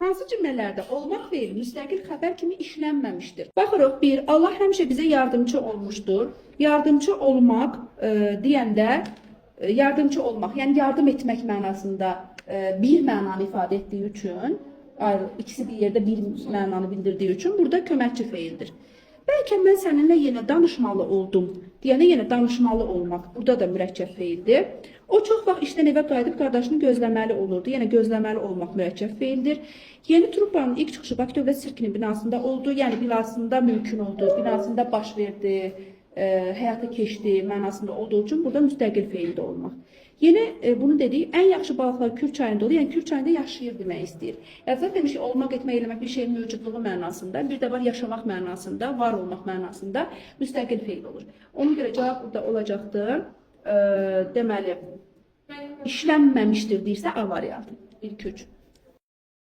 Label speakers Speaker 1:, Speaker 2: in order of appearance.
Speaker 1: Hansı cümlələrdə olmaq feili müstəqil xəbər kimi işlənməmişdir? Baxırıq, 1. Allah həmişə bizə yardımcı olmuşdur. Yardımcı olmaq deyəndə, yardımcı olmaq, yəni yardım etmək mənasında bir mənanı ifadə etdiyi üçün, ikisi bir yerdə bir mənanı bildirdiyi üçün burada köməkçi feildir. Bəlkə mən səninlə yenə danışmalı oldum. Deyənə yenə danışmalı olmaq. Burada da mürəkkəb feildir. O çox vaxt işdən evə qayıdıb qardaşını gözləməli olurdu. Yəni gözləməli olmaq mürəkkəb feildir. Yeni truppanın ilk çıxışı Bakı Dövlət Sirkinin binasında oldu. Yəni binasında mümkün oldu. Binasında baş verdi, həyata keçdi mənasında olduğu üçün burada müstəqil feildə olmaq. Yeni bunu dedik, ən yaxşı balıqlar Kür çayında olur. Yəni Kür çayında yaşayır demək istəyir. Zaten demiş ki, olmaq, etmək, eləmək bir şeyin mövcudluğu mənasında, bir də var yaşamaq mənasında, var olmaq mənasında müstəqil feil olur. Ona görə cavab burada olacaqdır. Deməli, işlənməmişdir deyirsə A variantı. İlk üç.